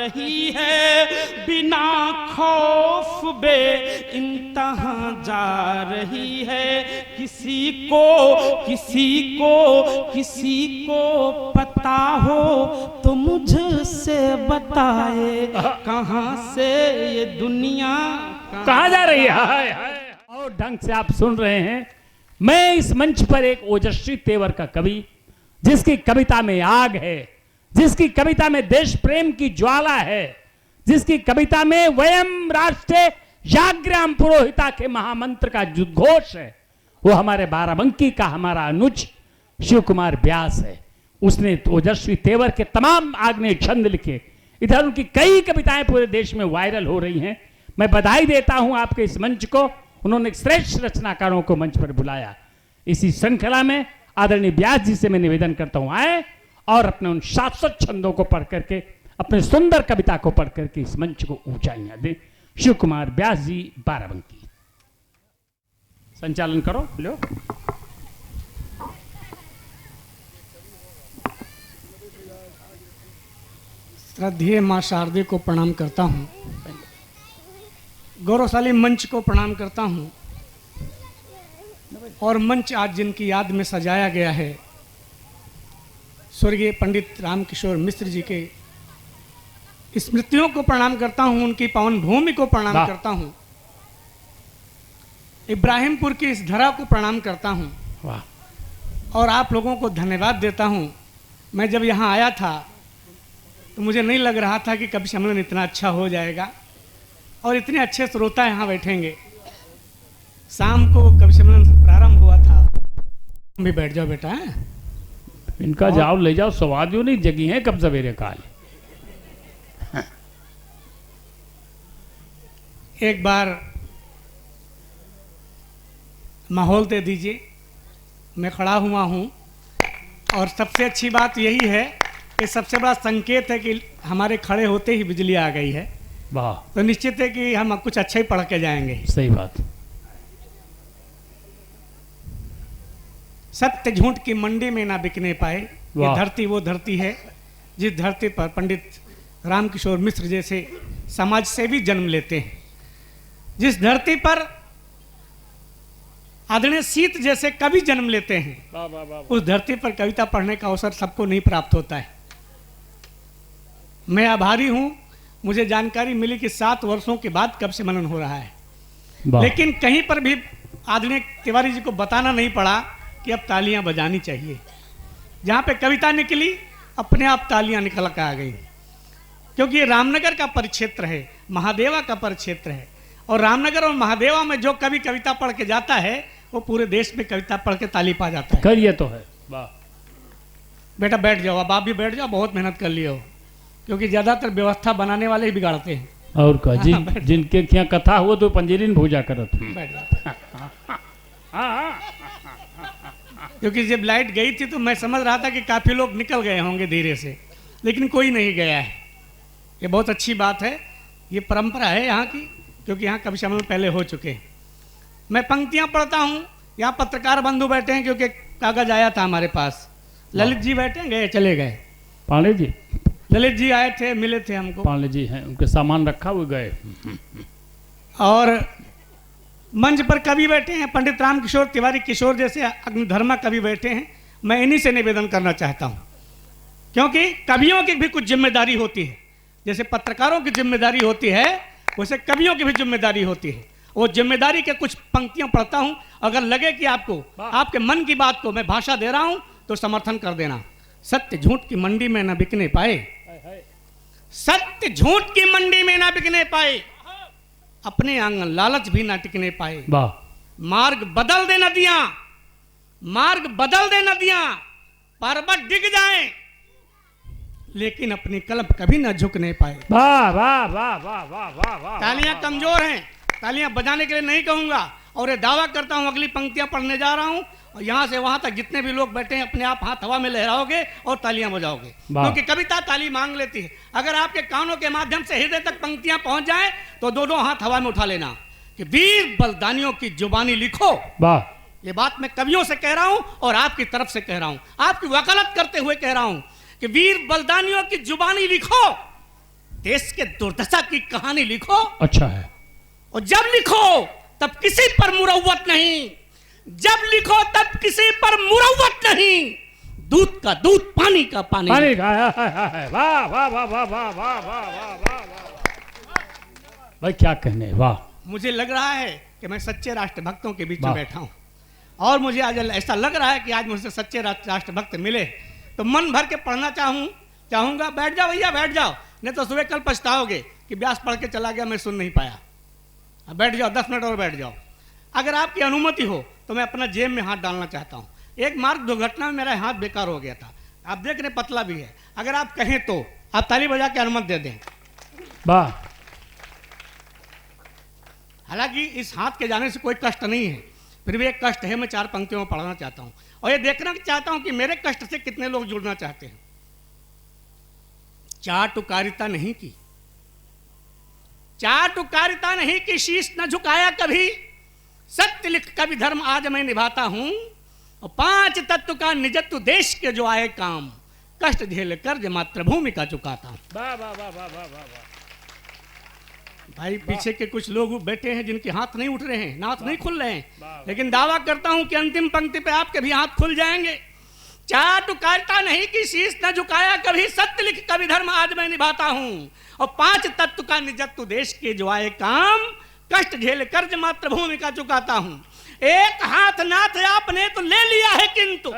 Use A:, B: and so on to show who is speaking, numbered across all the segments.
A: रही है, बिना खौफ बे इंतहा जा रही है। किसी को पता हो तो मुझसे बताए, कहां से ये दुनिया
B: कहां जा रही है। और ढंग से आप सुन रहे हैं, मैं इस मंच पर एक ओजस्वी तेवर का कवि, जिसकी कविता में आग है, जिसकी कविता में देश प्रेम की ज्वाला है, जिसकी कविता में वयम राष्ट्रे जाग्राम पुरोहिता के महामंत्र का उद्घोष है, वो हमारे बाराबंकी का हमारा अनुज शिव कुमार व्यास है। उसने ओजस्वी तेवर के तमाम आग्नेय छंद लिखे। इधर उनकी कई कविताएं पूरे देश में वायरल हो रही हैं। मैं बधाई देता हूं आपके इस मंच को, उन्होंने श्रेष्ठ रचनाकारों को मंच पर बुलाया। इसी श्रृंखला में आदरणीय व्यास जी से मैं निवेदन करता हूं, आए और अपने उन शाश्वत छंदों को पढ़ करके, अपने सुंदर कविता को पढ़ करके इस मंच को ऊंचाइयां दें। शिव कुमार व्यास जी, बाराबंकी। संचालन करो। लो।
C: श्रद्धेय मां शारदे को प्रणाम करता हूं, गौरवशाली मंच को प्रणाम करता हूं, और मंच आज जिनकी याद में सजाया गया है, स्वर्गीय पंडित रामकिशोर मिश्र जी के स्मृतियों को प्रणाम करता हूं, उनकी पावन भूमि को प्रणाम करता हूं, इब्राहिमपुर की इस धरा को प्रणाम करता हूं, और आप लोगों को धन्यवाद देता हूं। मैं जब यहाँ आया था तो मुझे नहीं लग रहा था कि कवि सम्मेलन इतना अच्छा हो जाएगा और इतने अच्छे श्रोता यहाँ बैठेंगे। शाम को कवि सम्मेलन प्रारंभ हुआ था। तुम भी बैठ जाओ बेटा।
B: इनका जाओ ले जाओ, सवादियों नहीं जगी है कब सवेरे काल।
C: एक बार माहौल दे दीजिए, मैं खड़ा हुआ हूँ, और सबसे अच्छी बात यही है कि सबसे बड़ा संकेत है कि हमारे खड़े होते ही बिजली आ गई है।
B: वाह।
C: तो निश्चित है कि हम कुछ अच्छा ही पढ़ के जाएंगे।
B: सही बात।
C: सत्य झूठ की मंडी में ना बिकने पाए, ये धरती वो धरती है जिस धरती पर पंडित रामकिशोर मिश्र जैसे समाज सेवी जन्म लेते हैं, जिस धरती पर आदरणीय शीत जैसे कवि जन्म लेते हैं। उस धरती पर कविता पढ़ने का अवसर सबको नहीं प्राप्त होता है। मैं आभारी हूं, मुझे जानकारी मिली कि 7 वर्षों के बाद कवि सम्मेलन हो रहा है, लेकिन कहीं पर भी आदरणीय तिवारी जी को बताना नहीं पड़ा कि अब तालियां बजानी चाहिए। जहां पे कविता निकली अपने आप तालियां निकल कर आ गई, क्योंकि ये रामनगर का परिक्षेत्र है, महादेवा का परिक्षेत्र है, और रामनगर और महादेवा में जो कवि कविता पढ़ के जाता है वो पूरे देश में कविता पढ़ के ताली पा जाता है।
B: कर ये तो है। वाह
C: बेटा बैठ जाओ, अब आप भी बैठ जाओ, बहुत मेहनत कर लिए हो, क्योंकि ज्यादातर व्यवस्था बनाने वाले ही बिगाड़ते हैं।
B: और का जिनके क्या कथा हुआ तो पंजीरीन भूजा करत।
C: बैठ जाओ। क्योंकि जब लाइट गई थी तो मैं समझ रहा था कि काफी लोग निकल गए होंगे धीरे से, लेकिन कोई नहीं गया है। ये बहुत अच्छी बात है, ये परंपरा है यहाँ की, क्योंकि यहाँ कवि सम्मेलन पहले हो चुके हैं। मैं पंक्तियाँ पढ़ता हूँ, यहाँ पत्रकार बंधु बैठे हैं, क्योंकि कागज आया था हमारे पास। ललित जी बैठे, गए चले गए।
B: पांडे जी,
C: ललित जी आए थे, मिले थे हमको।
B: पांडे जी हैं, उनके सामान रखा हुए गए।
C: और मंच पर कवि बैठे हैं, पंडित रामकिशोर तिवारी किशोर जैसे अग्निधर्मा कवि बैठे हैं। मैं इन्हीं से निवेदन करना चाहता हूँ, क्योंकि कवियों की भी कुछ जिम्मेदारी होती है। जैसे पत्रकारों की जिम्मेदारी होती है, वैसे कवियों की भी जिम्मेदारी होती है। वो जिम्मेदारी के कुछ पंक्तियां पढ़ता हूं, अगर लगे कि आपको आपके मन की बात को मैं भाषा दे रहा हूं तो समर्थन कर देना। सत्य झूठ की मंडी में ना बिकने पाए, सत्य झूठ की मंडी में ना बिकने पाए, अपने आंगन लालच भी ना टिकने पाए। मार्ग बदल दे नदियां, मार्ग बदल दे नदियां, पर्वत डिग जाएं, लेकिन अपनी कलम कभी ना झुकने पाए।
B: वाह वाह वाह वाह वाह वाह वाह।
C: तालियां कमजोर हैं, तालियां बजाने के लिए नहीं कहूंगा, और ये दावा करता हूं अगली पंक्तियां पढ़ने जा रहा हूं, और यहां से वहां तक जितने भी लोग बैठे हैं अपने आप हाथ हवा में लहराओगे और तालियां बजाओगे, क्योंकि कविता ताली मांग लेती है। अगर आपके कानों के माध्यम से हृदय तक पंक्तियां पहुंच जाए तो दोनों हाथ हवा में उठा लेना कि वीर बलिदानियों की जुबानी लिखो।
B: वाह,
C: ये बात मैं कवियों से कह रहा हूं और आपकी तरफ से कह रहा हूं, आपकी वकालत करते हुए कह रहा हूं कि वीर बलिदानियों की जुबानी लिखो, देश के दुर्दशा की कहानी लिखो,
B: अच्छा है।
C: और जब लिखो तब किसी पर मुरव्वत नहीं, जब लिखो तब किसी पर मुरव्वत नहीं, दूध का दूध, पानी का पानी।
B: पानी का, वाह वाह वाह वाह वाह वाह वाह वाह वाह, भाई क्या कहने, वाह।
C: मुझे लग रहा है कि मैं सच्चे राष्ट्रभक्तों के बीच में
B: वाह।
C: बैठा हूं, और मुझे आज ऐसा लग रहा है कि आज मुझसे सच्चे राष्ट्रभक्त मिले तो मन भर के पढ़ना चाहूंगा। बैठ जाओ भैया, बैठ जाओ, नहीं तो सुबह कल पछताओगे कि व्यास पढ़ के चला गया, मैं सुन नहीं पाया। अब बैठ जाओ, 10 मिनट और बैठ जाओ। अगर आपकी अनुमति हो तो मैं अपना जेब में हाथ डालना चाहता हूँ। एक मार्ग दुर्घटना में मेरा हाथ बेकार हो गया था, आप देख रहे पतला भी है। अगर आप कहें तो आप ताली बजा के अनुमति दे दें।
B: वाह।
C: हालांकि इस हाथ के जाने से कोई कष्ट नहीं है, फिर भी एक कष्ट है, मैं 4 पंक्तियों में पढ़ना चाहता हूं और ये देखना चाहता हूं कि मेरे कष्ट से कितने लोग जुड़ना चाहते हैं। चाटुकारिता नहीं की, चाटुकारिता नहीं की, शीश न झुकाया कभी, सत्य लिख कभी धर्म आज मैं निभाता हूं, और 5 तत्व का निजत्व देश के जो आए काम, कष्ट झेल कर्ज मातृभूमि का चुकाता हूं।
B: वाह वाह वाह वाह वाह वाह।
C: भाई पीछे के कुछ लोग बैठे हैं जिनके हाथ नहीं उठ रहे हैं, नाथ नहीं खुल रहे हैं, लेकिन दावा करता हूं कि अंतिम पंक्ति पे आपके भी हाथ खुल जाएंगे। चाटुकारिता नहीं की, शीश न झुकाया कभी, सत्य लिख कभी धर्म आज मैं निभाता हूं, और 5 तत्व का निजत्व देश के जो आए काम, कष्ट झेल कर्ज मातृभूमि का चुकाता हूं। एक हाथ नाथ आपने तो ले लिया है, किंतु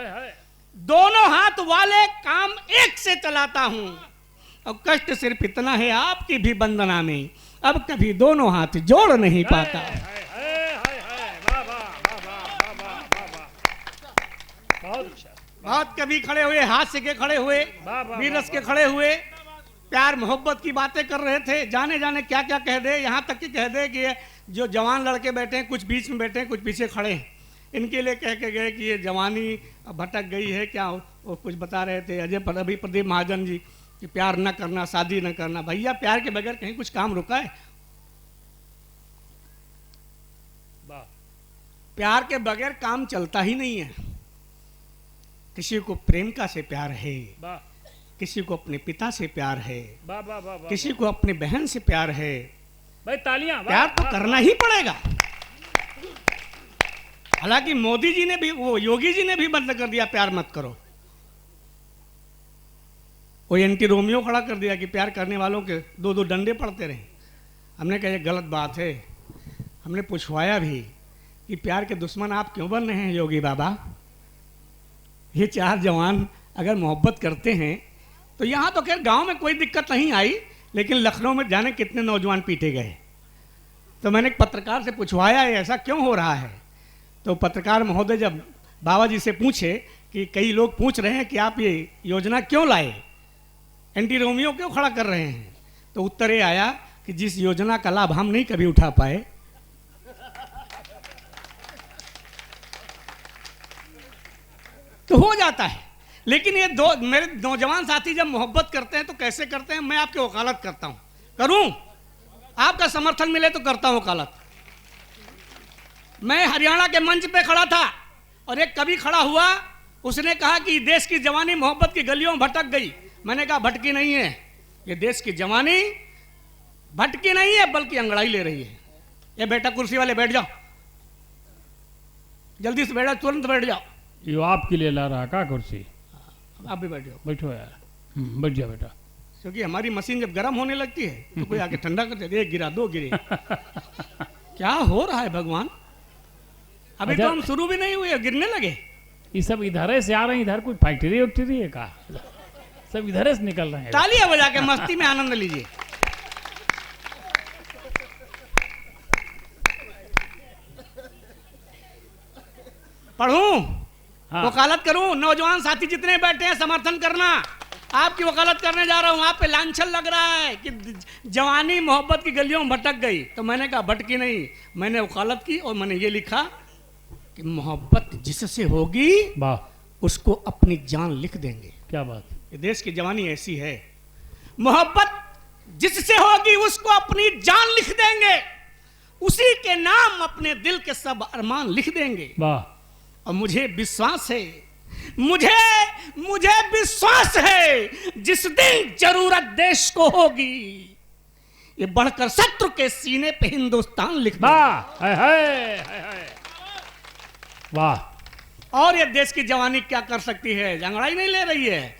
C: दोनों हाथ वाले काम एक से चलाता हूं, और कष्ट सिर्फ इतना है आपकी भी वंदना में, अब कभी दोनों हाथ जोड़ नहीं पाता। बहुत कभी खड़े हुए, हास्य के खड़े हुए, वीरस के खड़े हुए, प्यार मोहब्बत की बातें कर रहे थे, जाने जाने क्या क्या कह दे, यहाँ तक कि कह दे कि जो जवान लड़के बैठे हैं, कुछ बीच में बैठे हैं, कुछ पीछे खड़े हैं, इनके लिए कह के गए कि ये जवानी भटक गई है क्या। वो कुछ बता रहे थे अभी प्रदीप महाजन जी कि प्यार न करना, शादी न करना। भैया प्यार के बगैर कहीं कुछ काम रुका है? प्यार के बगैर काम चलता ही नहीं है। किसी को प्रेमिका से प्यार है, किसी को अपने पिता से प्यार है, किसी को अपनी बहन से प्यार है।
B: भाई तालियां,
C: प्यार तो करना ही पड़ेगा। हालांकि मोदी जी ने भी, वो योगी जी ने भी बंद कर दिया प्यार मत करो। वो एंटी रोमियो खड़ा कर दिया कि प्यार करने वालों के 2-2 डंडे पड़ते रहे। हमने कहा ये गलत बात है। हमने पूछवाया भी कि प्यार के दुश्मन आप क्यों बन रहे हैं योगी बाबा? ये 4 जवान अगर मोहब्बत करते हैं तो यहाँ तो खैर गांव में कोई दिक्कत नहीं आई, लेकिन लखनऊ में जाने कितने नौजवान पीटे गए। तो मैंने एक पत्रकार से पूछवाया ऐसा क्यों हो रहा है। तो पत्रकार महोदय जब बाबा जी से पूछे कि कई लोग पूछ रहे हैं कि आप ये योजना क्यों लाए, एंटी रोमियो क्यों खड़ा कर रहे हैं, तो उत्तर ये आया कि जिस योजना का लाभ हम नहीं कभी उठा पाए, तो हो जाता है। लेकिन ये मेरे नौजवान साथी जब मोहब्बत करते हैं तो कैसे करते हैं, मैं आपकी वकालत करता हूं। करूं? आपका समर्थन मिले तो करता हूं वकालत। मैं हरियाणा के मंच पे खड़ा था और एक कवि खड़ा हुआ, उसने कहा कि देश की जवानी मोहब्बत की गलियों में भटक गई। मैंने कहा भटकी नहीं है, ये देश की जवानी भटकी नहीं है बल्कि अंगड़ाई ले रही है। ये बेटा कुर्सी वाले बैठ जाओ, जल्दी से बैठ जाओ, तुरंत बैठ जाओ।
B: ये आपके लिए ला रहा का कुर्सी?
C: आप भी बैठ जाओ।
B: बैठो यार, बैठ जाओ बेटा।
C: क्योंकि हमारी मशीन जब गर्म होने लगती है तो कोई आके ठंडा कर देते, 1 गिरा 2 गिरे। क्या हो रहा है भगवान? अभी तो हम शुरू भी नहीं हुए, गिरने लगे।
B: ये सब इधर से आ रहे हैं, इधर कोई फैक्ट्री वैक्ट्री है का? सब इधर से निकल रहे हैं।
C: तालियां बजा के मस्ती में आनंद लीजिए। पढ़ूं? हाँ। वकालत करूं? नौजवान साथी जितने बैठे हैं समर्थन करना। आपकी वकालत करने जा रहा हूं। आप पे लांछन लग रहा है कि जवानी मोहब्बत की गलियों में भटक गई, तो मैंने कहा भटकी नहीं, मैंने वकालत की और मैंने ये लिखा कि मोहब्बत जिससे होगी उसको अपनी जान लिख देंगे।
B: क्या बात।
C: ये देश की जवानी ऐसी है, मोहब्बत जिससे होगी उसको अपनी जान लिख देंगे, उसी के नाम अपने दिल के सब अरमान लिख देंगे।
B: वाह।
C: और मुझे विश्वास है, मुझे विश्वास है जिस दिन जरूरत देश को होगी ये बढ़कर शत्रु के सीने पे हिंदुस्तान लिख दो।
B: वाह हाय हाय हाय हाय। वाह।
C: और ये देश की जवानी क्या कर सकती है? अंगड़ाई नहीं ले रही है।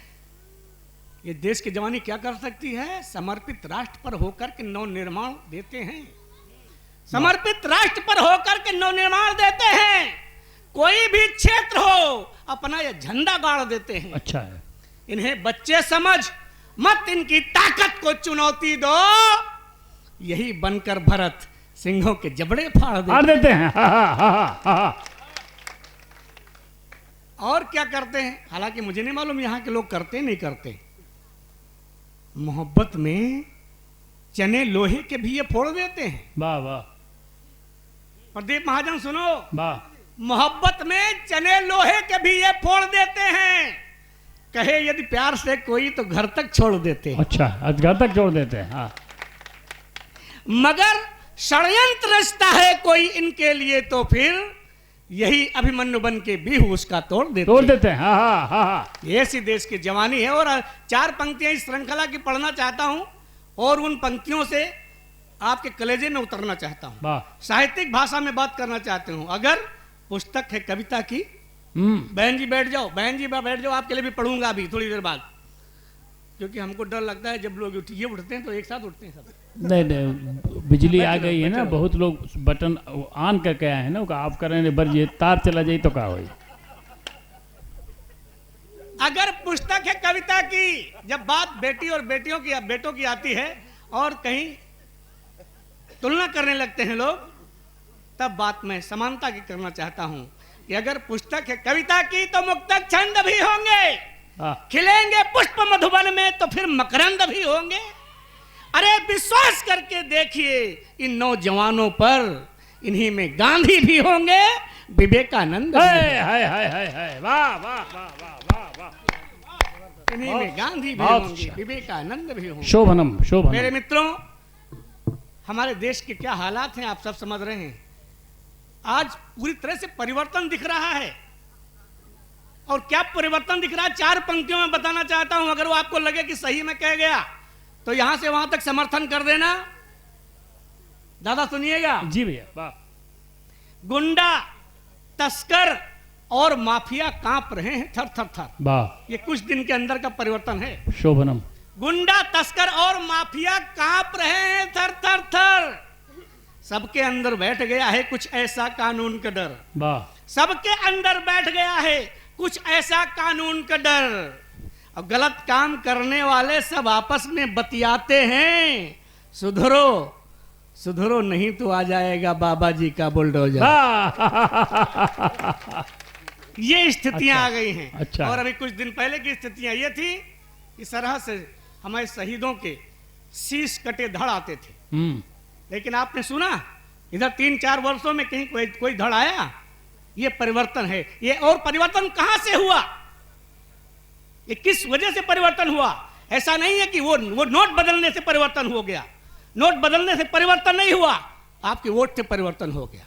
C: ये देश की जवानी क्या कर सकती है? समर्पित राष्ट्र पर होकर के नव निर्माण देते हैं। समर्पित राष्ट्र पर होकर के नव निर्माण देते हैं। कोई भी क्षेत्र हो अपना ये झंडा गाड़ देते हैं।
B: अच्छा है।
C: इन्हें बच्चे समझ मत, इनकी ताकत को चुनौती दो। यही बनकर भरत सिंहों के जबड़े फाड़
B: देते हैं। हा, हा, हा, हा, हा।
C: और क्या करते हैं? हालांकि मुझे नहीं मालूम यहाँ के लोग करते नहीं करते। मोहब्बत में चने लोहे के भी ये फोड़ देते हैं।
B: वाह वाह।
C: प्रदीप महाजन सुनो,
B: वाह।
C: मोहब्बत में चने लोहे के भी ये फोड़ देते हैं। कहे यदि प्यार से कोई तो घर तक छोड़ देते हैं।
B: अच्छा, घर तक छोड़ देते हैं। हाँ।
C: मगर षड्यंत्र रचता है कोई इनके लिए तो फिर यही अभिमन्यु बन के भी उसका तोड़ देते हैं।
B: हाँ हाँ हाँ हाँ।
C: ऐसी देश की जवानी है। और 4 पंक्तियां इस श्रृंखला की पढ़ना चाहता हूं और उन पंक्तियों से आपके कलेजे में उतरना चाहता हूं। साहित्यिक भाषा में बात करना चाहता हूं। अगर पुस्तक है कविता की, बहन जी बैठ जाओ, बहन जी बैठ जाओ, आपके लिए भी पढ़ूंगा अभी थोड़ी देर बाद, क्योंकि हमको डर लगता है जब लोग उठते हैं तो एक साथ उठते हैं सब।
B: नहीं, बिजली आ गई है ना, बहुत लोग बटन ऑन करके आए हैं ना, आप करें बर ये तार चला जाए तो क्या हो।
C: अगर पुस्तक है कविता की, जब बात बेटी और बेटियों की बेटों की आती है और कहीं तुलना करने लगते हैं लोग, तब बात मैं समानता की करना चाहता हूं कि अगर पुस्तक है कविता की तो मुक्तक छंद भी होंगे, खिलेंगे पुष्प मधुबन में तो फिर मकरंद भी होंगे। अरे विश्वास करके देखिए इन नौजवानों पर, इन्हीं में गांधी भी होंगे, विवेकानंद भी होंगे।
B: वाह वाह वाह वाह वाह।
C: इन्हीं में गांधी भी होंगे, विवेकानंद भी होंगे।
B: शोभनम शोभनम।
C: मेरे मित्रों, हमारे देश के क्या हालात हैं आप सब समझ रहे हैं। आज पूरी तरह से परिवर्तन दिख रहा है। और क्या परिवर्तन दिख रहा है 4 पंक्तियों में बताना चाहता हूं। अगर वो आपको लगे कि सही में कह गया तो यहां से वहां तक समर्थन कर देना। दादा सुनिएगा।
B: जी भैया। वाह।
C: गुंडा, तस्कर और माफिया कांप रहे हैं थर थर थर।
B: वाह।
C: ये कुछ दिन के अंदर का परिवर्तन है।
B: शोभनम।
C: गुंडा, तस्कर और माफिया कांप रहे हैं थर थर थर। सबके अंदर बैठ गया है कुछ ऐसा कानून का डर।
B: वाह।
C: सबके अंदर बैठ गया है कुछ ऐसा कानून का डर। अब गलत काम करने वाले सब आपस में बतियाते हैं, सुधरो सुधरो नहीं तो आ जाएगा बाबा जी का बुलडोजर। ये स्थितियां आ गई हैं।
B: अच्छा।
C: और अभी कुछ दिन पहले की स्थितियां ये थी कि सरहद से हमारे शहीदों के शीश कटे धड़ आते थे। लेकिन आपने सुना इधर 3-4 वर्षों में कहीं कोई धड़ आया? ये परिवर्तन है। ये और परिवर्तन कहां से हुआ? ये किस वजह से परिवर्तन हुआ? ऐसा नहीं है कि वो नोट बदलने से परिवर्तन हो गया। नोट बदलने से परिवर्तन नहीं हुआ, आपकी वोट से परिवर्तन हो गया।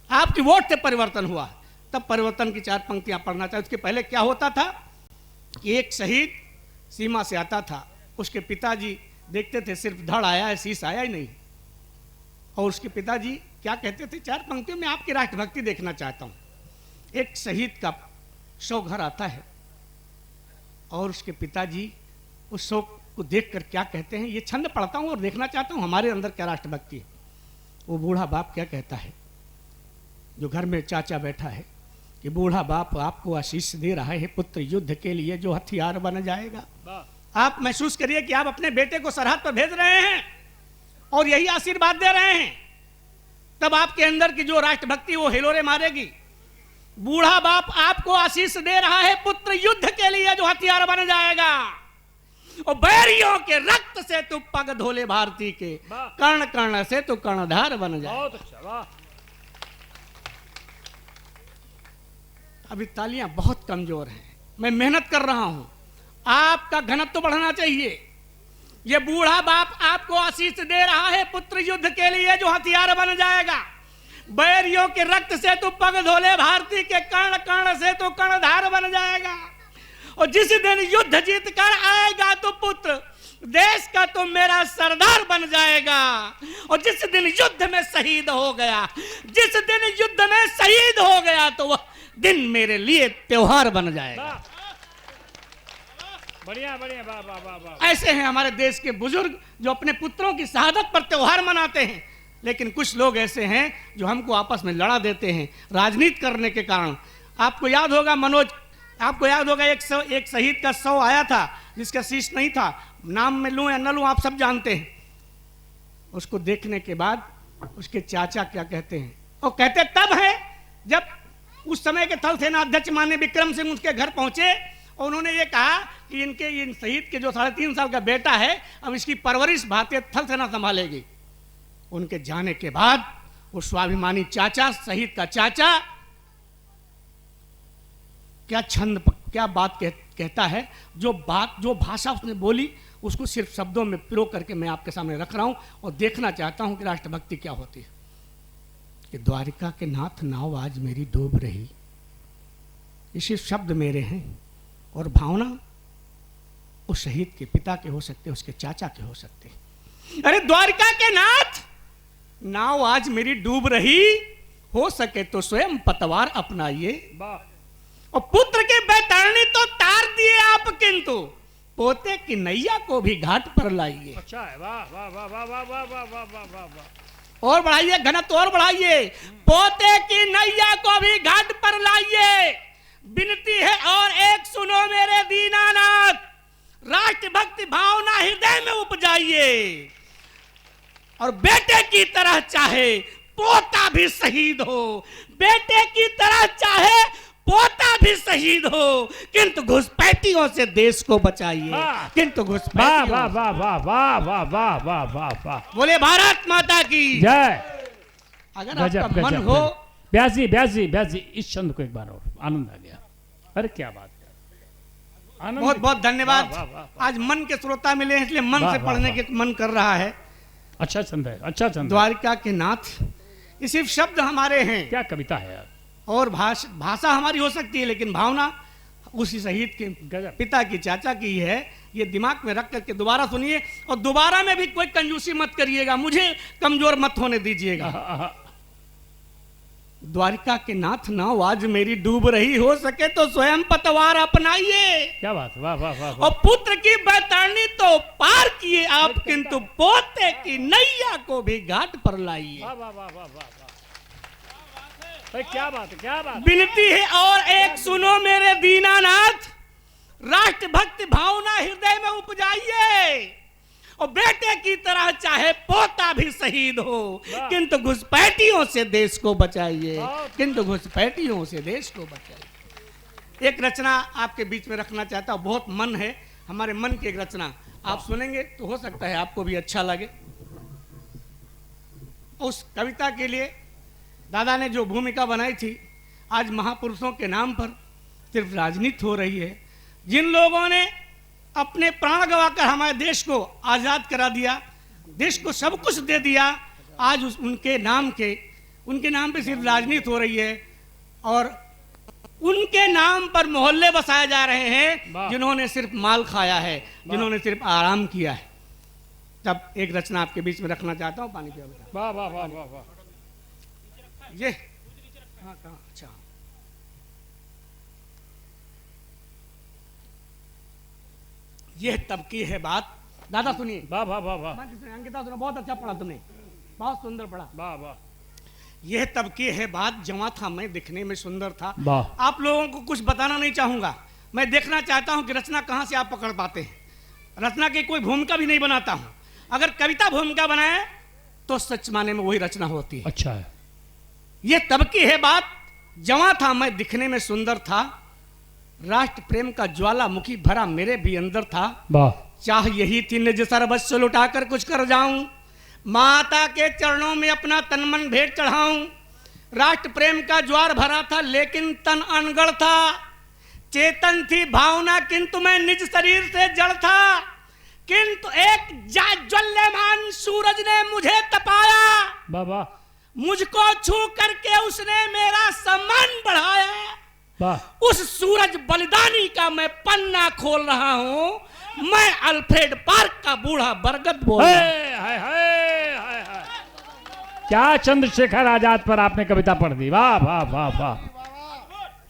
C: आपकी वोट से परिवर्तन हुआ। तब परिवर्तन की 4 पंक्तियां पढ़ना चाहिए। उसके पहले क्या होता था कि एक शहीद सीमा से आता था, उसके पिताजी देखते थे सिर्फ धड़ आया है, शीश आया ही नहीं। और उसके पिताजी क्या कहते थे? 4 पंक्तियों में आपकी राष्ट्रभक्ति देखना चाहता हूं। एक शहीद का शव घर आता है और उसके पिताजी उस शोक को देखकर क्या कहते हैं, ये छंद पढ़ता हूं और देखना चाहता हूं हमारे अंदर क्या राष्ट्रभक्ति है। वो बूढ़ा बाप क्या कहता है, जो घर में चाचा बैठा है, कि बूढ़ा बाप आपको आशीष दे रहा है पुत्र युद्ध के लिए जो हथियार बन जाएगा। आप महसूस करिए कि आप अपने बेटे को सरहद पर भेज रहे हैं और यही आशीर्वाद दे रहे हैं। तब आपके अंदर की जो राष्ट्रभक्ति वो हिलोरे मारेगी। बूढ़ा बाप आपको आशीष दे रहा है पुत्र युद्ध के लिए जो हथियार बन जाएगा। और बैरियों के रक्त से तू पग धोले भारती के, कर्ण कर्ण से तू कर्णधार बन जाए।
B: बहुत अच्छा। वाह।
C: अभी तालियां बहुत कमजोर हैं। मैं मेहनत कर रहा हूं, आपका घनत्व बढ़ना चाहिए। ये बूढ़ा बाप आपको आशीष दे रहा है पुत्र युद्ध के लिए जो हथियार बन जाएगा। बैरियों के रक्त से तू पग धोले भारती के, कर्ण कर्ण से तू कर्णधार बन जाएगा। और जिस दिन युद्ध जीत कर आएगा तो पुत्र देश का तो मेरा सरदार बन जाएगा। और जिस दिन युद्ध में शहीद हो गया, जिस दिन युद्ध में शहीद हो गया, तो वह दिन मेरे लिए त्योहार बन जाएगा।
B: बढ़िया बढ़िया, वाह वाह वाह वाह।
C: ऐसे हैं हमारे देश के बुजुर्ग जो अपने पुत्रों की शहादत पर त्योहार मनाते हैं। लेकिन कुछ लोग ऐसे हैं जो हमको आपस में लड़ा देते हैं राजनीति करने के कारण। आपको याद होगा मनोज, आपको याद होगा एक शहीद का शव आया था जिसका शीश नहीं था। नाम में लूं या न लूं, आप सब जानते हैं। उसको देखने के बाद उसके चाचा क्या कहते हैं, वो कहते तब है जब उस समय के थल सेनाध्यक्ष माननीय विक्रम सिंह उसके घर पहुंचे और उन्होंने ये कहा कि इन शहीद के जो 3.5 साल का बेटा है, अब इसकी परवरिश भारतीय थल सेना संभालेगी। उनके जाने के बाद वो स्वाभिमानी चाचा, शहीद का चाचा, क्या छंद, क्या बात कहता है, जो भाषा उसने बोली उसको सिर्फ शब्दों में पिरो करके मैं आपके सामने रख रहा हूं और देखना चाहता हूं कि राष्ट्रभक्ति क्या होती है। कि द्वारिका के नाथ नाव आज मेरी डूब रही, ये सिर्फ शब्द मेरे हैं और भावना उस शहीद के पिता के हो सकते, उसके चाचा के हो सकते। अरे द्वारिका के नाथ नाव आज मेरी डूब रही, हो सके तो स्वयं पतवार अपनाइए। और पुत्र के बैतरणी तो तार दिए आप, किंतु पोते की नैया को भी घाट पर लाइए।
B: अच्छा है, वाह वाह वाह वाह वाह वाह वाह वाह वाह वाह वाह।
C: और बढ़ाइए घनत्व, और बढ़ाइए, पोते की नैया को भी घाट पर लाइए। विनती है और एक सुनो मेरे दीनानाथ, राष्ट्रभक्ति भावना हृदय में उपजाइए और बेटे की तरह चाहे पोता भी शहीद हो, बेटे की तरह चाहे पोता भी शहीद हो, किंतु घुसपैठियों से देश को बचाइए, किंतु घुसपैठियों।
B: वाह वाह वाह वाह वाह वाह वाह वाह वाह।
C: बोले भारत माता की
B: जय।
C: अगर आपका मन हो।
B: व्यास जी इस छंद को एक बार और, आनंद आ गया। अरे क्या बात है,
C: बहुत बहुत धन्यवाद। आज मन के श्रोता मिले हैं इसलिए मन से पढ़ने के मन कर रहा है।
B: अच्छा छंद है, अच्छा छंद।
C: द्वारिका के नाथ, ये सिर्फ शब्द हमारे हैं,
B: क्या कविता है यार।
C: और भाषा हमारी हो सकती है, लेकिन भावना उसी शहीद के पिता की, चाचा की है। ये दिमाग में रख करके दोबारा सुनिए और दोबारा में भी कोई कंजूसी मत करिएगा, मुझे कमजोर मत होने दीजिएगा। द्वारिका के नाथ नाव आज मेरी डूब रही, हो सके तो स्वयं पतवार अपनाइए।
B: क्या बात, वाह वाह वाह।
C: और पुत्र की बैतरणी तो पार किए आप, किंतु पोते की नैया को भी घाट पर लाइए।
B: वाह वाह वाह वाह वाह। क्या बात है, क्या बात।
C: विनती है और एक सुनो मेरे दीनानाथ, राष्ट्रभक्ति भावना हृदय में उपजाइए और बेटे की तरह चाहे पोता भी शहीद हो, किंतु घुसपैठियों से देश को बचाइए, किंतु घुसपैठियों से देश को बचाइए। एक रचना आपके बीच में रखना चाहता हूं, बहुत मन है, हमारे मन की एक रचना आप सुनेंगे तो हो सकता है आपको भी अच्छा लगे। उस कविता के लिए दादा ने जो भूमिका बनाई थी, आज महापुरुषों के नाम पर सिर्फ राजनीति हो रही है। जिन लोगों ने अपने प्राण गंवाकर हमारे देश को आजाद करा दिया, देश को सब कुछ दे दिया, आज उनके नाम पे सिर्फ राजनीति हो रही है और उनके नाम पर मोहल्ले बसाए जा रहे हैं, जिन्होंने सिर्फ माल खाया है, जिन्होंने सिर्फ आराम किया है। तब एक रचना आपके बीच में रखना चाहता हूँ, पानी पिया बेटा।
B: वाह वाह वाह वाह वाह।
C: ये हाँ कहाँ, अच्छा ये तब की है बात। दादा सुनिए।
B: वाह वाह वाह वाह।
C: अंकिता सुनो, बहुत अच्छा पढ़ा तुमने, बहुत सुंदर पढ़ा।
B: वाह वाह।
C: यह तब की है बात, जवां था मैं, दिखने में सुंदर था।
B: वाह।
C: आप लोगों को कुछ बताना नहीं चाहूंगा, मैं देखना चाहता हूं कि रचना कहां से आप पकड़ पाते हैं। रचना की कोई भूमिका भी नहीं बनाता हूं, अगर कविता भूमिका बनाए तो सच माने में वही रचना होती है।
B: अच्छा है।
C: यह तब की है बात, जवां था मैं, दिखने में सुंदर था, राष्ट्र प्रेम का ज्वालामुखी भरा मेरे भी अंदर था। चाह यही थी निज सर्वस्व लुटाकर कुछ कर जाऊं, माता के चरणों में अपना तन मन भेंट चढ़ाऊं। राष्ट्र प्रेम का ज्वार भरा था लेकिन तन अनगढ़ था, चेतन थी भावना किंतु मैं निज शरीर से जड़ था। किंतु एक ज्वल्यमान सूरज ने मुझे तपाया,
B: बाबा
C: मुझको छू करके उसने मेरा सम्मान बढ़ाया।
B: वाह।
A: उस सूरज बलिदानी का मैं पन्ना खोल रहा हूं। मैं अल्फ्रेड पार्क का बूढ़ा बरगद बोल रहा हूं।
B: हाय हाय हाय हाय, क्या चंद्रशेखर आजाद पर आपने कविता पढ़ दी, वाह वाह वाह वाह।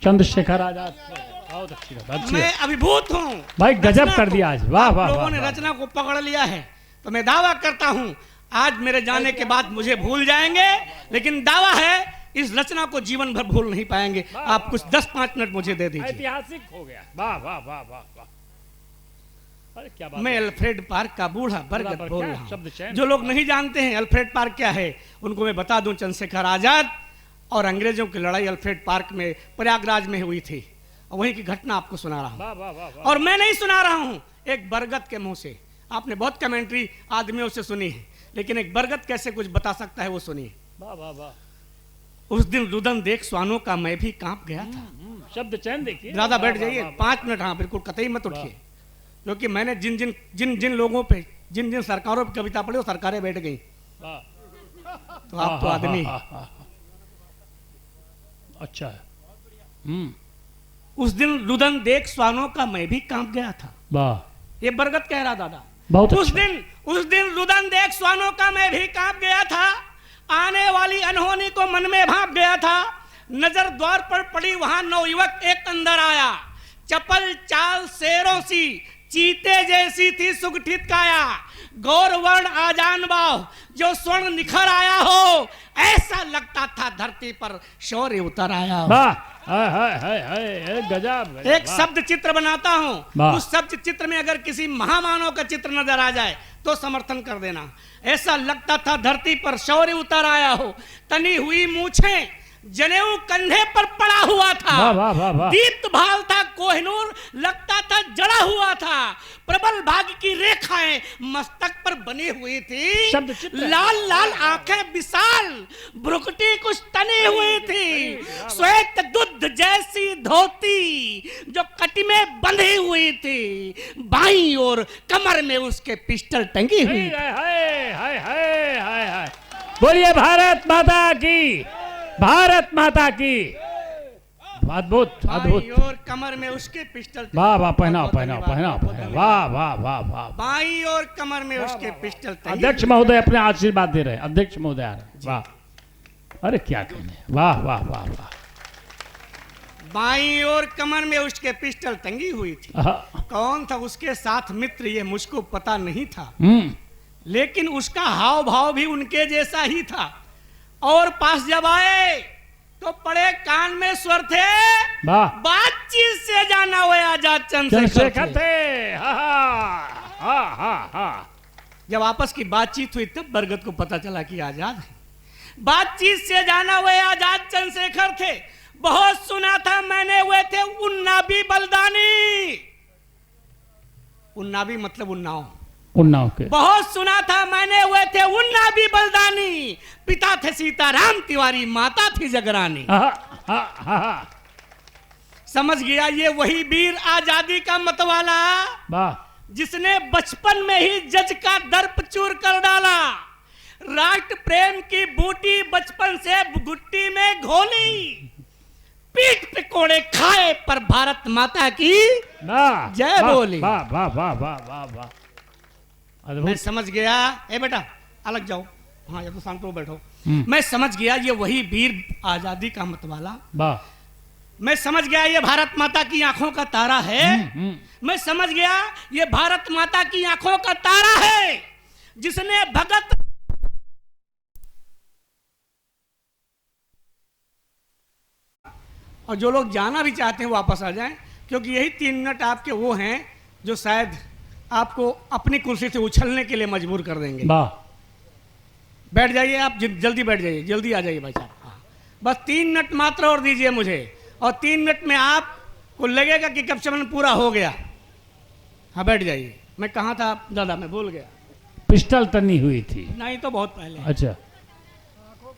B: चंद्रशेखर आजाद बहुत अच्छी बात, अच्छी
A: मैं
B: बात।
A: अभिभूत हूं
B: भाई गजब
A: रचना
B: कर
A: को।
B: दिया आज, वाह
A: आप
B: वाह
A: लोगों
B: वाह,
A: ने
B: वाह।
A: रचना को पकड़ लिया है तो मैं दावा करता हूं आज मेरे जाने के बाद मुझे भूल जाएंगे, लेकिन दावा है इस रचना को जीवन भर भूल नहीं पाएंगे। आप कुछ 10-5 मिनट मुझे दे दीजिए।
B: ऐतिहासिक हो गया, वाह वाह वाह वाह वाह। अरे क्या बात
A: मैं
B: है।
A: अल्फ्रेड पार्क का बूढ़ा बरगद
B: पर
A: बोल
B: क्या
A: रहा हूं।
B: शब्द चयन।
A: जो लोग नहीं जानते हैं अल्फ्रेड पार्क क्या है उनको मैं बता दूं, चंद्रशेखर आजाद और अंग्रेजों की लड़ाई अल्फ्रेड पार्क में प्रयागराज में हुई थी, और वहीं की घटना आपको सुना रहा हूं।
B: वाह वाह वाह वाह।
A: और मैं नहीं सुना रहा हूं, एक बरगद के मुंह से। आपने बहुत कमेंट्री आदमियों से सुनी है, लेकिन एक बरगद कैसे कुछ बता सकता है वो सुनिए।
B: वाह वाह वाह।
A: उस दिन रुदन देख स्वानों का मैं भी कांप गया था।
B: शब्द चयन देखिए।
A: ज्यादा बैठ
B: वाह, वाह,
A: जाइए,
B: वाह,
A: 5 मिनट। हाँ बिल्कुल, कतई मत उठिए, क्योंकि मैंने जिन जिन जिन जिन लोगों पे जिन जिन सरकारों पे कविता पढ़ी वो सरकारें बैठ गई,
B: वाह।
A: तो आप तो आदमी हैं।
B: हाँ, हाँ, हाँ। अच्छा है।
A: उस दिन रुदन देख स्वानों का मैं भी कांप गया था।
B: वाह।
A: ये बरगद कह रहा दादा।
B: बहुत
A: उस
B: अच्छा।
A: दिन रुदन देख स्वानों का मैं भी कांप गया था। आने वाली अनहोनी को मन में भांप गया था। नजर द्वार पर पड़ी, वहां नवयुवक एक अंदर आया। चपल चाल शेरों सी, चीते जैसी थी सुगठित काया। गौर वर्ण आजान बाव, जो स्वर्ण निखर आया हो। ऐसा लगता था धरती पर शौर्य उतर आया हो।
B: वाह। हाय हाय हाय हाय, गजब गजब,
A: एक
B: वाह।
A: शब्द चित्र बनाता हूं,
B: वाह।
A: उस शब्द चित्र में अगर किसी महामानव का चित्र नजर आ जाए तो समर्थन कर देना। ऐसा लगता था धरती पर शौर्य उतर आया हो। तनी हुई मूछें, जनेऊ कंधे पर पड़ा हुआ था।
B: वाह वाह वाह वाह।
A: दीप्त भाल था कोहिनूर, लगता था जड़ा हुआ था। प्रबल भाग की रेखाएं मस्तक पर बनी हुई थी।
B: शब्द चित्र।
A: लाल लाल आंखें विशाल, भ्रुकुटी कुछ तनी हुई थी। श्वेत दुध जैसी धोती जो कटी में बंधी हुई थी। बाईं ओर कमर में उसके पिस्टल टंगी हुई।
B: हाय हाय हाय हाय हाय हाय। बोलिए भारत माता की, भारत माता की। अद्भुत अद्भुत।
A: बाईं ओर कमर में उसके पिस्टल।
B: वाह वाह, पहनाओ
A: बहुत
B: पहनाओ
A: धन्यवाद,
B: पहनाओ
A: बहुत
B: पहनाओ।
A: धन्यवाद।
B: वाह वाह वाह वाह।
A: बाईं ओर कमर में उसके पिस्टल टंगी
B: अध्यक्ष
A: हुई।
B: महोदय अपने आशीर्वाद दे रहे हैं, अध्यक्ष महोदय आ रहे हैं। वाह। अरे क्या कहने, वाह वाह वाह वाह।
A: बाईं ओर कमर में उसके पिस्टल टंगी हुई थी।
B: आहा।
A: कौन था उसके साथ मित्र ये मुझको पता नहीं था,
B: हम्म।
A: लेकिन उसका हाव भाव भी उनके जैसा ही था। और पास जब आए तो पड़े कान में स्वर थे।
B: वाह।
A: बातचीत से जाना हुआ आजाद चंद्रशेखर
B: चंद्रशेखर
A: थे।
B: थे। हा हा हा हा।
A: जब आपस की बातचीत हुई तब बरगद को पता चला कि आजाद है। बातचीत से जाना हुए आजाद चंद्रशेखर थे। बहुत सुना था मैंने, हुए थे उन्नावी बलिदानी। उन्नावी मतलब उन्नाव।
B: उन्नाव के।
A: बहुत सुना था मैंने, हुए थे उन्नावी बलिदानी। पिता थे सीताराम तिवारी, माता थी जगरानी।
B: हा हा हा हा।
A: समझ गया ये वही वीर आजादी का मतवाला,
B: वाह।
A: जिसने बचपन में ही जज का दर्प चूर कर डाला। राष्ट्र प्रेम की बूटी बचपन से गुट्टी में घोली। पीठ पे कोड़े खाए पर भारत माता की
B: वाह।
A: जय
B: वाह,
A: बोली।
B: वाह वाह वाह वाह वाह वाह।
A: मैं
B: अद्भुत।
A: समझ गया। ए बेटा अलग जाओ, हाँ या तो शांत हो बैठो।
B: हम्म।
A: मैं समझ गया ये वही वीर आजादी का मतवाला।
B: वाह।
A: मैं समझ गया ये भारत माता की आंखों का तारा है। मैं समझ गया ये भारत माता की आंखों का तारा है, जिसने भगत और जो लोग जाना भी चाहते हैं वापस आ जाएं, क्योंकि यही 3 मिनट आपके वो हैं जो शायद आपको अपनी कुर्सी से उछलने के लिए मजबूर कर देंगे।
B: वाह।
A: बैठ जाइए आप, जल्दी बैठ जाइए, जल्दी आ जाइए भाई साहब। हाँ। बस 3 मिनट मात्र और दीजिए मुझे, और 3 मिनट में आपको लगेगा कि कब समन पूरा हो गया। हाँ बैठ जाइए। मैं कहाँ था दादा, मैं भूल गया।
B: पिस्टल तनी हुई थी।
A: नहीं तो बहुत पहले।
B: अच्छा।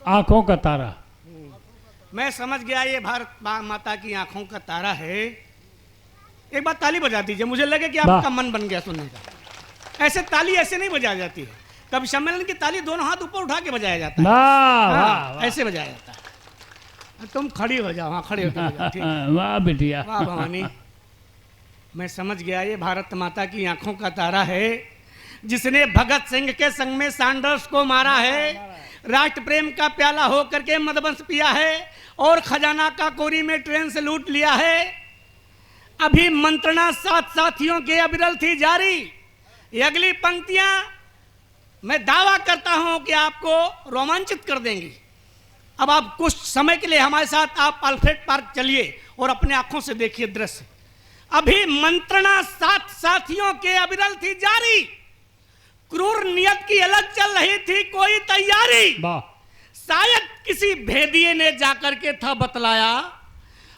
B: आंखों का तारा।
A: मैं समझ गया ये भारत माता की आंखों का तारा है। एक बार ताली बजा दीजिए, मुझे लगे कि आपका मन बन गया सुनने का। ऐसे ताली ऐसे नहीं बजाई जाती है। कभी सम्मेलन की ताली दोनों हाथ ऊपर उठा के बजाया जाता है।
B: वाह
A: हाँ,
B: वाह वाह।
A: ऐसे बजाया जाता है।
C: तुम खड़ी हो जाओ, हाँ खड़ी हो जाओ, ठीक।
B: वाह बिटिया।
C: वाह भवानी, मैं समझ गया ये भारत माता की आंखों का तारा है, जिसने भगत सिंह के संग में सैंडर्स को मारा है, राष्ट्र प्रेम का प्याला हो करके मदबंस पिया है और खजाना का कोरी में ट्रेन से लूट लिया है। अभी मंत्रणा साथ साथियों के अविरल थी जारी। ये अगली पंक्तियां मैं दावा करता हूं कि आपको रोमांचित कर देंगी। अब आप कुछ समय के लिए हमारे साथ आप अल्फ्रेड पार्क चलिए और अपने आंखों से देखिए दृश्य। अभी मंत्रणा साथ साथियों के अविरल थी जारी, क्रूर नियत की अलग चल रही थी कोई तैयारी। शायद किसी भेदिये ने जाकर के था बतलाया,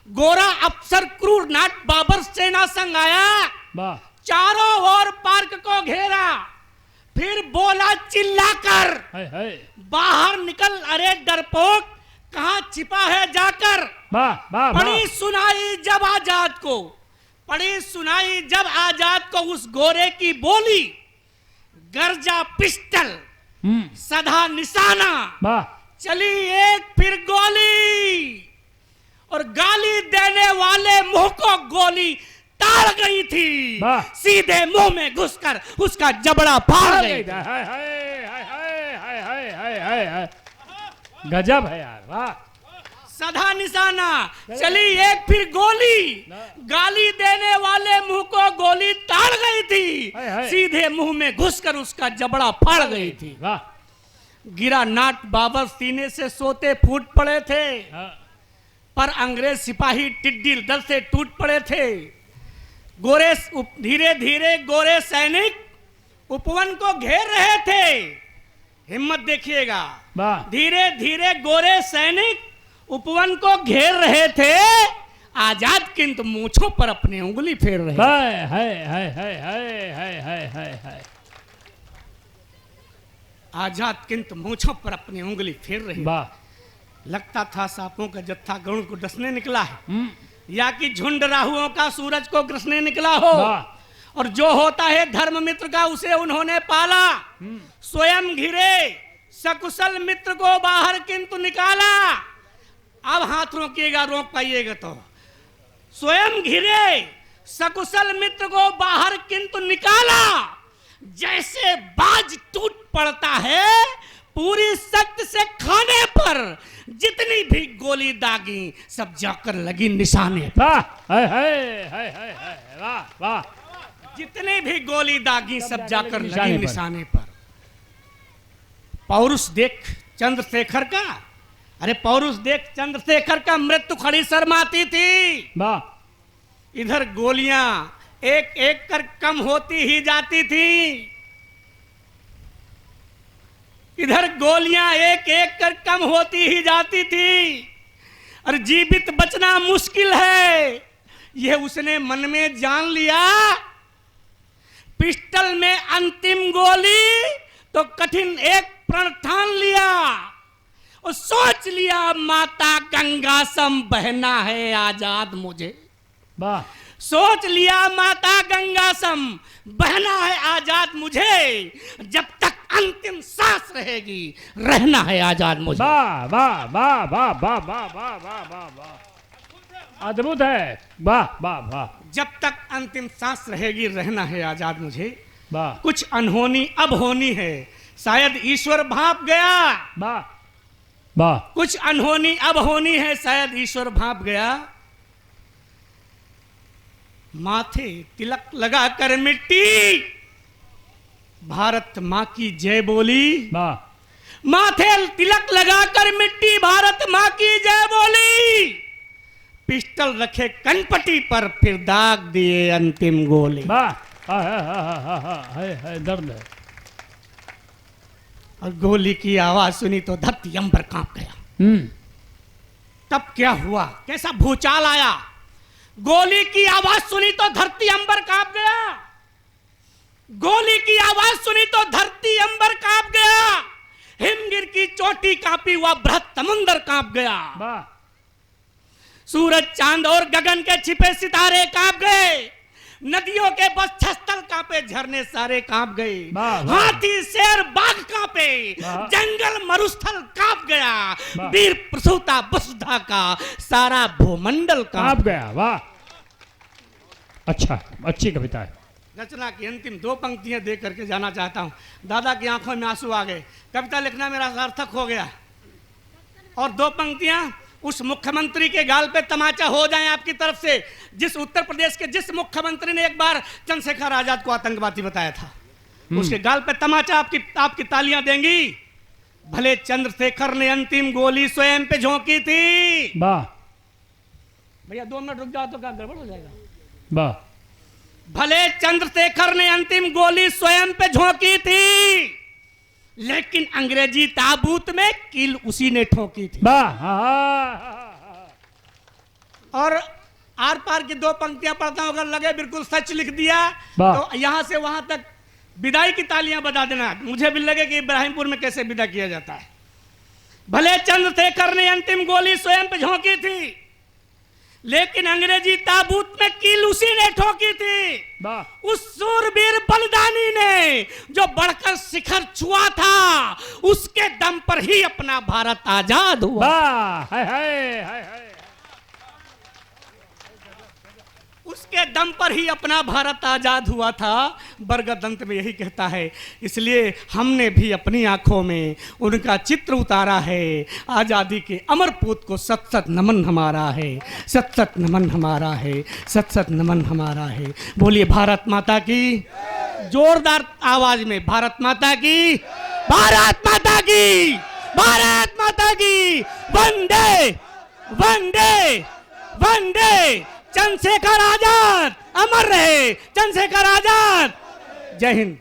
C: गोरा अफसर क्रूर नाट बाबर सेना संग आया, चारों ओर पार्क को घेरा, फिर बोला चिल्लाकर, बाहर निकल अरे डरपोक, कहां छिपा है जाकर। पड़ी सुनाई जब आजाद को, पड़ी सुनाई जब आजाद को उस गोरे की बोली, गर्जा पिस्टल सधा निशाना, चली एक फिर गोली और गाली देने वाले मुंह को गोली टाल गई थी, सीधे मुंह में घुसकर उसका जबड़ा फाड़ गई।
B: गजब है यार, वाह।
C: सधा निशाना, चली एक फिर गोली, गाली देने वाले मुंह को गोली टाल गई थी, सीधे मुंह में घुसकर उसका जबड़ा फाड़ गई थी।
B: वाह।
C: गिरा नाट बाबर सीने से सोते फूट पड़े थे, पर अंग्रेज सिपाही टिड्डी दल से टूट पड़े थे। गोरे धीरे धीरे गोरे सैनिक उपवन को घेर रहे थे। हिम्मत देखिएगा, धीरे धीरे गोरे सैनिक उपवन को घेर रहे थे। आजाद किंतु मूंछों पर अपनी उंगली फेर रहे। आजाद किंतु मूंछों पर अपनी उंगली फेर रहे। लगता था सांपों का जत्था गरुड़ को डसने निकला है, या कि झुंड राहुओं का सूरज को ग्रसने निकला हो। और जो होता है धर्म मित्र का उसे उन्होंने पाला, स्वयं घिरे सकुशल मित्र को बाहर किंतु निकाला। अब हाथ रोकिएगा, रोक पाइएगा तो। स्वयं घिरे सकुशल मित्र को बाहर किंतु निकाला, जैसे बाज टूट पड़ता है पूरी शक्ति से खाने पर, जितनी भी गोली दागी सब जाकर लगी निशाने पर।
B: वाह।
C: जितनी भी गोली दागी सब जाकर लगी निशाने पर। पौरुष देख चंद्रशेखर का, अरे पौरुष देख चंद्रशेखर का मृत्यु खड़ी शर्माती थी। इधर गोलियां एक एक कर कम होती ही जाती थी, इधर गोलियां एक एक कर कम होती ही जाती थी। और जीवित बचना मुश्किल है, यह उसने मन में जान लिया। पिस्टल में अंतिम गोली तो कठिन एक प्रण ठान लिया और सोच लिया माता गंगा सम बहना है आजाद मुझे। सोच लिया माता गंगा सम बहना है आजाद मुझे, जब तक अंतिम सांस रहेगी रहना है आजाद मुझे।
B: वाह वाह वाह वाह वाह वाह वाह वाह वाह वाह, अद्भुत है। वाह वाह वाह।
C: जब तक अंतिम सांस रहेगी रहना है आजाद मुझे।
B: वाह।
C: कुछ अनहोनी अब होनी है, शायद ईश्वर भाप गया।
B: वाह वाह।
C: कुछ अनहोनी अब होनी है, शायद ईश्वर भाप गया। माथे तिलक लगा कर मिट्टी भारत माँ की जय बोली।
B: वाह।
C: माथे तिलक लगाकर मिट्टी भारत माँ की जय बोली। पिस्टल रखे कनपटी पर फिर दाग दिए अंतिम गोली।
B: वाह। दर्द है।
C: और गोली की आवाज सुनी तो धरती अंबर कांप गया। तब क्या हुआ, कैसा भूचाल आया। गोली की आवाज सुनी तो धरती अंबर कांप गया। गोली की आवाज सुनी तो धरती अंबर कांप गया। हिमगिर की चोटी कांपी हुआ बृहत समुंदर कांप गया।
B: वाह।
C: सूरज चांद और गगन के छिपे सितारे कांप गए। नदियों के बस छस्तल कांपे,
A: झरने सारे कांप गए,
B: वाह, वाह।
A: हाथी शेर बाघ कांपे,
B: वाह।
A: जंगल मरुस्थल कांप गया,
B: वाह।
A: वीर प्रसूता वसुधा का सारा भूमंडल
B: कांप
A: कांप
B: गया। वाह, अच्छा, अच्छी कविता है।
C: रचना की अंतिम 2 पंक्तियां दे करके जाना चाहता हूं। दादा की आंखों में आंसू आ गए, कविता लिखना मेरा सार्थक हो गया। और 2 पंक्तियां उस मुख्यमंत्री के गाल पे तमाचा हो जाए आपकी तरफ से, जिस उत्तर प्रदेश के जिस मुख्यमंत्री ने एक बार चंद्रशेखर आजाद को आतंकवादी बताया था, उसके गाल पे तमाचा आपकी तालियां देंगी। भले चंद्रशेखर ने अंतिम गोली स्वयं पे झोंकी थी।
B: वाह,
C: भैया 2 मिनट रुक जाओ तो क्या गड़बड़ हो जाएगा।
B: वाह,
A: भले चंद्रशेखर ने अंतिम गोली स्वयं पे झोंकी थी, लेकिन अंग्रेजी ताबूत में कील उसी ने ठोकी थी।
B: वाह,
C: और आर पार की 2 पंक्तियां पढ़ता हूं, अगर लगे बिल्कुल सच लिख दिया
B: वाह।
C: तो यहां से वहां तक विदाई की तालियां बजा देना, मुझे भी लगे कि इब्राहिमपुर में कैसे विदा किया जाता है।
A: भले चंद्रशेखर ने अंतिम गोली स्वयं पे झोंकी थी, लेकिन अंग्रेजी ताबूत में कील उसी ने ठोकी थी।
B: वाह,
A: उस सूरवीर बलिदानी ने जो बढ़कर शिखर छुआ था, उसके दम पर ही अपना भारत आजाद हुआ।
B: वाह, हाय हाय हाय हाय।
A: उसके दम पर ही अपना भारत आजाद हुआ था। बरगद अंत में यही कहता है, इसलिए हमने भी अपनी आंखों में उनका चित्र उतारा है। आजादी के अमर पूत को सत सत नमन हमारा है, सत सत नमन हमारा है, सत सत नमन हमारा है। बोलिए भारत माता की, जोरदार आवाज में भारत माता की, भारत माता की, भारत माता की। वंदे वंदे वंदे। चंद्रशेखर आजाद अमर रहे, चंद्रशेखर आजाद। जय हिंद।